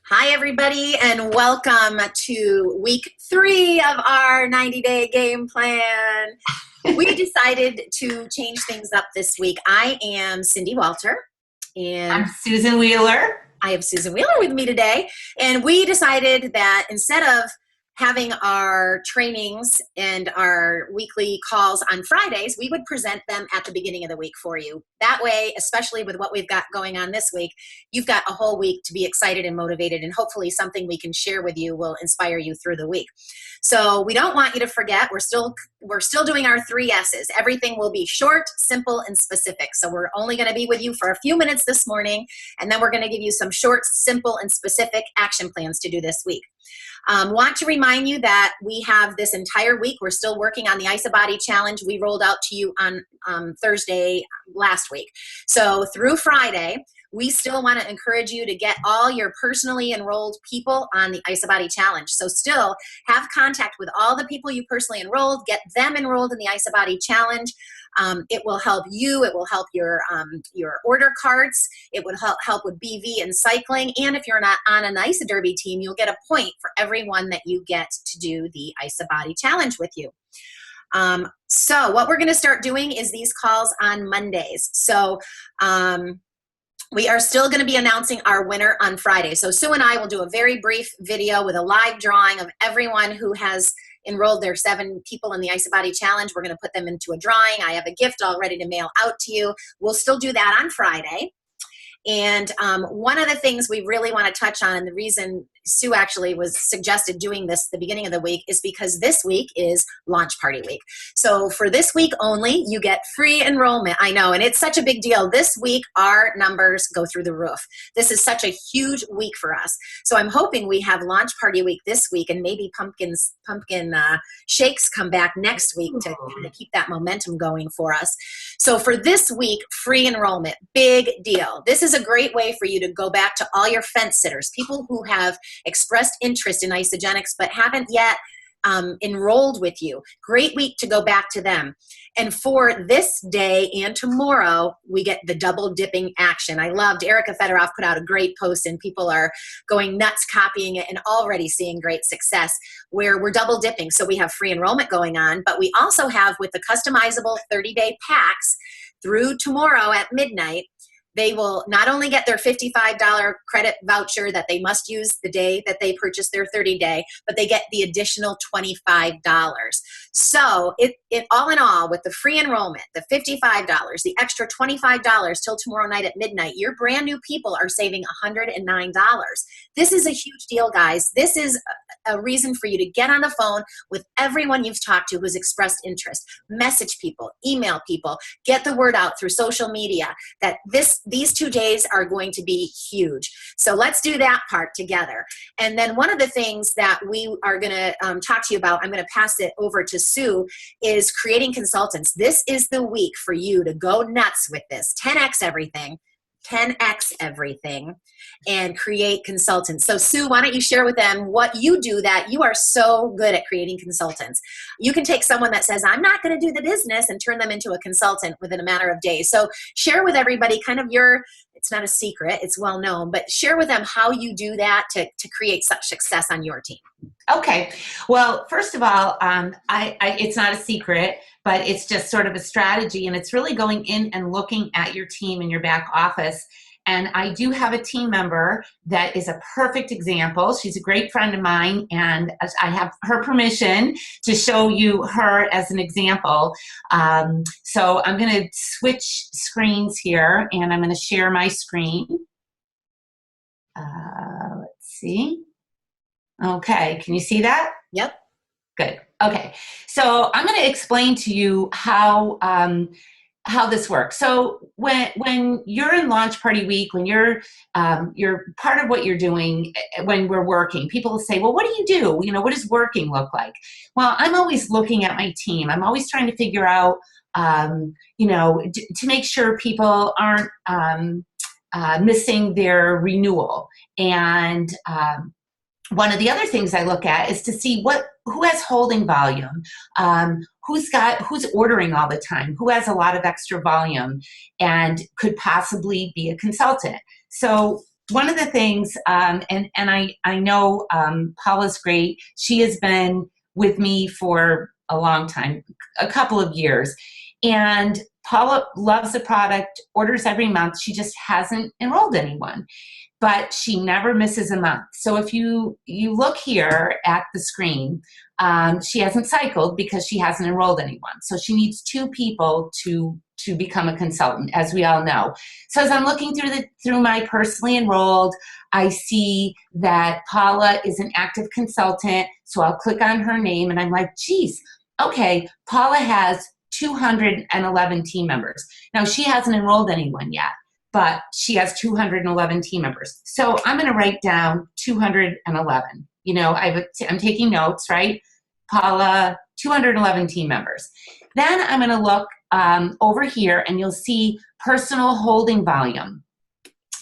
Hi, everybody, and welcome to week 3 of our 90-day game plan. We decided to change things up this week. I am Cindy Walter, and I'm Susan Wheeler. I have Susan Wheeler with me today. And we decided that instead of having our trainings and our weekly calls on Fridays, we would present them at the beginning of the week for you. That way, especially with what we've got going on this week, you've got a whole week to be excited and motivated, and hopefully something we can share with you will inspire you through the week. So we don't want you to forget, we're still doing our 3 S's. Everything will be short, simple, and specific. So we're only going to be with you for a few minutes this morning, and then we're going to give you some short, simple, and specific action plans to do this week. Want to remind you that we have this entire week. We're still working on the IsaBody challenge we rolled out to you on Thursday last week. So through Friday, we still want to encourage you to get all your personally enrolled people on the IsaBody challenge. So still have contact with all the people you personally enrolled, get them enrolled in the IsaBody challenge. It will help you. It will help your order carts. It would help with BV and cycling. And if you're not on an IsaDerby team, you'll get a point for everyone that you get to do the IsaBody challenge with you. So what we're going to start doing is these calls on Mondays. So we are still going to be announcing our winner on Friday. So Sue and I will do a very brief video with a live drawing of everyone who has enrolled their 7 people in the IsaBody challenge. We're going to put them into a drawing. I have a gift all ready to mail out to you. We'll still do that on Friday. And one of the things we really want to touch on, and the reason Sue actually was suggested doing this at the beginning of the week, is because this week is launch party week. So for this week only, you get free enrollment. I know, and it's such a big deal. This week, our numbers go through the roof. This is such a huge week for us. So I'm hoping we have launch party week this week, and maybe pumpkin shakes come back next week to kind of keep that momentum going for us. So for this week, free enrollment, big deal. This is a great way for you to go back to all your fence sitters, people who have expressed interest in Isagenix but haven't yet enrolled with you. Great week to go back to them. And for this day and tomorrow, we get the double dipping action. I loved Erica Fedorov put out a great post, and people are going nuts copying it and already seeing great success, where we're double dipping. So we have free enrollment going on, but we also have, with the customizable 30-day packs through tomorrow at midnight, they will not only get their $55 credit voucher that they must use the day that they purchase their 30-day, but they get the additional $25. So it all in all, with the free enrollment, the $55, the extra $25 till tomorrow night at midnight, your brand new people are saving $109. This is a huge deal, guys. This is a reason for you to get on the phone with everyone you've talked to who's expressed interest. Message people, email people, get the word out through social media that these 2 days are going to be huge. So let's do that part together. And then one of the things that we are going to talk to you about, I'm going to pass it over to Sue, is creating consultants. This is the week for you to go nuts with this. 10x everything. 10x everything and create consultants. So Sue, why don't you share with them what you do that you are so good at creating consultants? You can take someone that says, I'm not going to do the business, and turn them into a consultant within a matter of days. So share with everybody kind of it's not a secret, it's well known, but share with them how you do that to create such success on your team. Okay. Well, first of all, it's not a secret, but it's just sort of a strategy, and it's really going in and looking at your team in your back office. And I do have a team member that is a perfect example. She's a great friend of mine, and I have her permission to show you her as an example. So I'm going to switch screens here, and I'm going to share my screen. Let's see. Okay, can you see that? Yep. Good. Okay, so I'm going to explain to you how this works. So when you're in launch party week, when you're part of what you're doing, when we're working, people will say, well, what do you do? You know, what does working look like? Well, I'm always looking at my team. I'm always trying to figure out, to make sure people aren't missing their renewal. And one of the other things I look at is to see who has holding volume, who's ordering all the time, who has a lot of extra volume and could possibly be a consultant. So one of the things, I know Paula's great. She has been with me for a long time, a couple of years. And Paula loves the product, orders every month. She just hasn't enrolled anyone, but she never misses a month. So if you look here at the screen, she hasn't cycled because she hasn't enrolled anyone. So she needs 2 people to become a consultant, as we all know. So as I'm looking through my personally enrolled, I see that Paula is an active consultant. So I'll click on her name and I'm like, geez, okay, Paula has 211 team members. Now she hasn't enrolled anyone yet, but she has 211 team members. So I'm going to write down 211. You know, I'm taking notes, right? Paula, 211 team members. Then I'm going to look over here and you'll see personal holding volume.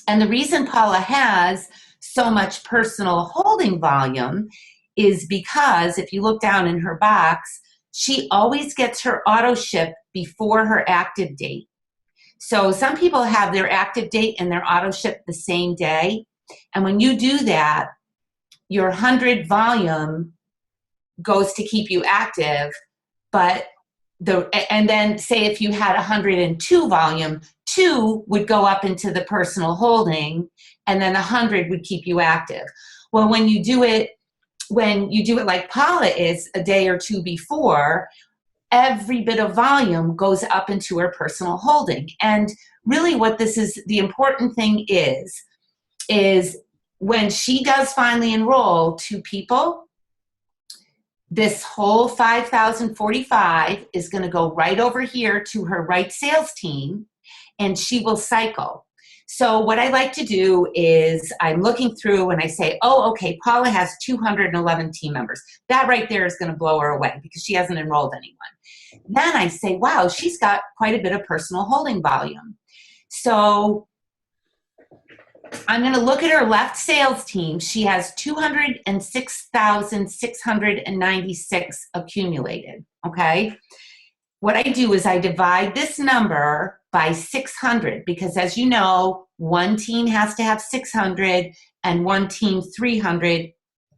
And the reason Paula has so much personal holding volume is because if you look down in her box, she always gets her auto ship before her active date. So some people have their active date and their auto ship the same day. And when you do that, your 100 volume goes to keep you active, but and then say if you had 102 volume, 2 would go up into the personal holding, and then 100 would keep you active. Well, when you do it like Paula is a day or 2 before, every bit of volume goes up into her personal holding. And really what this is, the important thing is when she does finally enroll 2 people, this whole 5,045 is going to go right over here to her right sales team, and she will cycle. So what I like to do is I'm looking through and I say, oh, okay, Paula has 211 team members. That right there is going to blow her away because she hasn't enrolled anyone. Then I say, wow, she's got quite a bit of personal holding volume. So I'm going to look at her left sales team. She has 206,696 accumulated, okay? What I do is I divide this number by 600 because, as you know, one team has to have 600 and one team 300,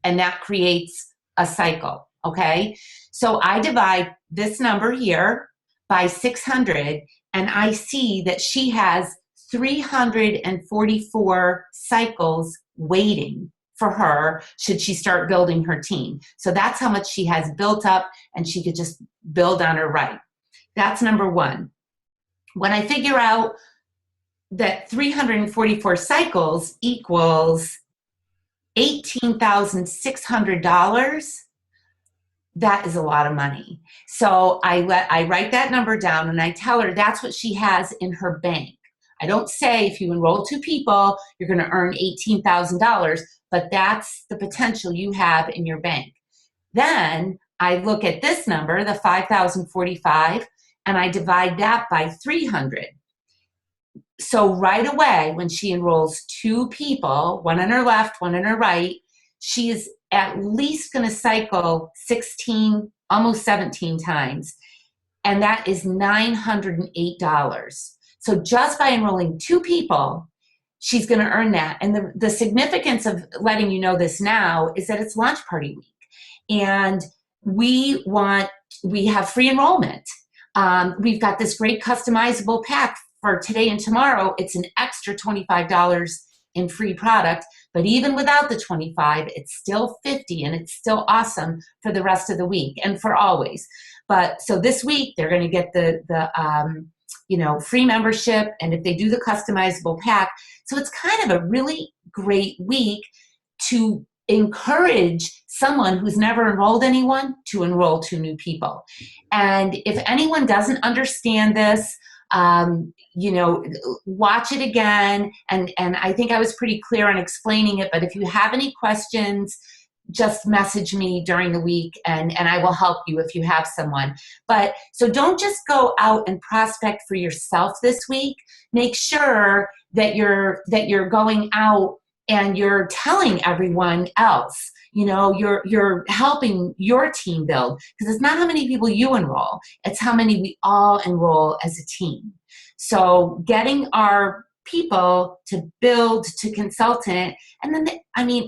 and that creates a cycle, okay? So I divide this number here by 600, and I see that she has 344 cycles waiting for her should she start building her team. So that's how much she has built up, and she could just build on her right. That's number one. When I figure out that 344 cycles equals $18,600, that is a lot of money. So I write that number down and I tell her that's what she has in her bank. I don't say if you enroll 2 people, you're going to earn $18,000, but that's the potential you have in your bank. Then I look at this number, the 5,045, and I divide that by 300. So right away, when she enrolls 2 people, one on her left, one on her right, she is at least going to cycle 16, almost 17 times, and that is $908. So just by enrolling 2 people, she's going to earn that. And the significance of letting you know this now is that it's launch party week. And we have free enrollment. We've got this great customizable pack for today and tomorrow. It's an extra $25 in free product, but even without the 25, it's still 50, and it's still awesome for the rest of the week and for always. But so this week they're going to get the free membership, and if they do the customizable pack. So it's kind of a really great week to encourage someone who's never enrolled anyone to enroll 2 new people. And if anyone doesn't understand this, watch it again. And I think I was pretty clear on explaining it, but if you have any questions, just message me during the week and I will help you if you have someone. But so don't just go out and prospect for yourself this week. Make sure that you're going out and you're telling everyone else. You're helping your team build, because it's not how many people you enroll, it's how many we all enroll as a team. So getting our people to build to consultant. And then,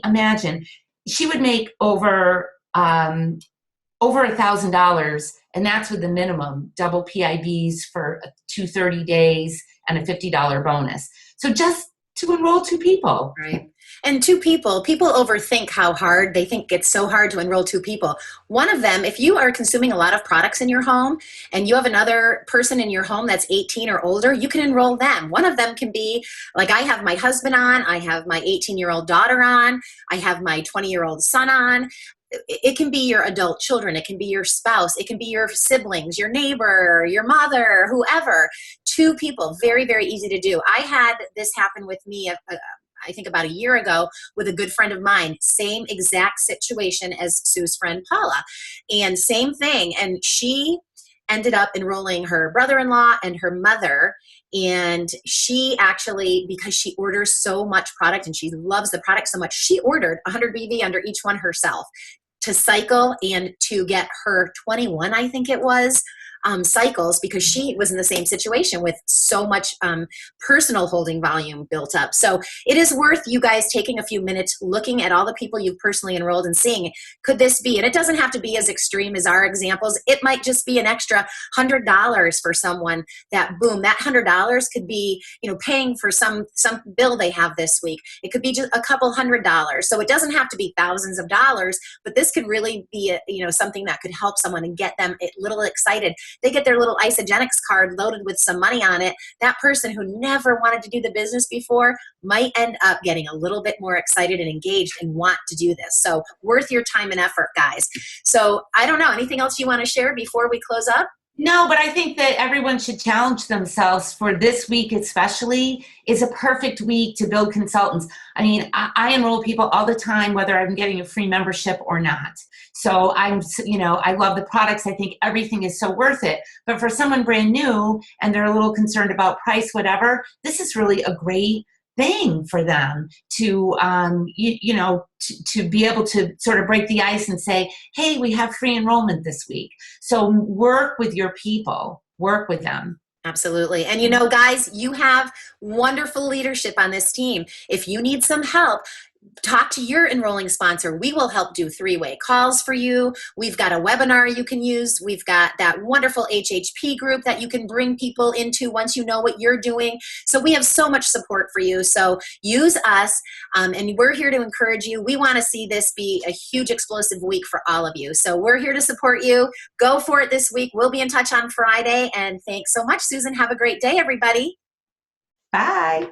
imagine she would make over $1,000, and that's with the minimum double PIBs for 230 days and a $50 bonus. So just to enroll 2 people. Right. And 2 people overthink how hard they think it's so hard to enroll 2 people. One of them, if you are consuming a lot of products in your home and you have another person in your home that's 18 or older, you can enroll them. One of them can be like, I have my husband on, I have my 18-year-old daughter on, I have my 20-year-old son on. It can be your adult children, it can be your spouse, it can be your siblings, your neighbor, your mother, whoever. 2 people, very, very easy to do. I had this happen with me I think about a year ago with a good friend of mine, same exact situation as Sue's friend Paula, and same thing. And she ended up enrolling her brother-in-law and her mother. And she actually, because she orders so much product and she loves the product so much, she ordered 100 BV under each one herself to cycle and to get her 21, I think it was, cycles, because she was in the same situation with so much personal holding volume built up. So it is worth you guys taking a few minutes looking at all the people you've personally enrolled and seeing, could this be, and it doesn't have to be as extreme as our examples. It might just be an extra $100 for someone that, boom, that $100 could be, paying for some bill they have this week. It could be just a couple $100. So it doesn't have to be thousands of dollars, but this could really be something that could help someone and get them a little excited. They get their little Isagenix card loaded with some money on it. That person who never wanted to do the business before might end up getting a little bit more excited and engaged and want to do this. So worth your time and effort, guys. So I don't know, anything else you want to share before we close up? No, but I think that everyone should challenge themselves for this week especially is a perfect week to build consultants. I enroll people all the time, whether I'm getting a free membership or not. So I love the products. I think everything is so worth it. But for someone brand new and they're a little concerned about price, whatever, this is really a great thing for them to to be able to sort of break the ice and say, hey, we have free enrollment this week. So work with your people, work with them. Absolutely. And guys, you have wonderful leadership on this team. If you need some help, talk to your enrolling sponsor. We will help do 3-way calls for you. We've got a webinar you can use. We've got that wonderful HHP group that you can bring people into once you know what you're doing. So we have so much support for you. So use us, and we're here to encourage you. We want to see this be a huge explosive week for all of you. So we're here to support you. Go for it this week. We'll be in touch on Friday. And thanks so much, Susan. Have a great day, everybody. Bye.